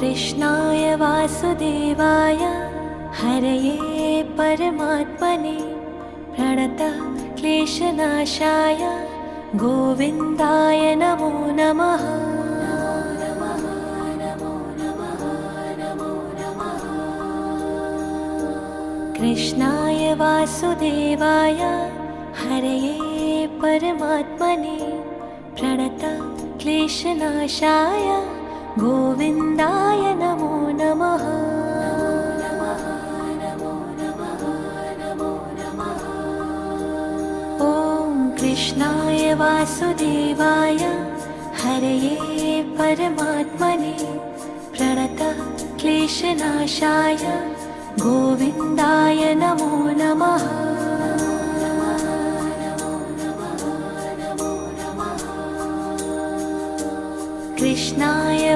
कृष्णाय वासुदेवाय हरये परमात्मने प्रणतः क्लेशनाशाय गोविन्दाय नमो नमः। कृष्णाय वासुदेवाय हरये परमात्मने प्रणतः क्लेशनाशाय गोविन्दाय नमो नमः। ॐ कृष्णाय वासुदेवाय हरये परमात्मने प्रणतः क्लेशनाशाय गोविन्दाय नमो नमः। कृष्णाय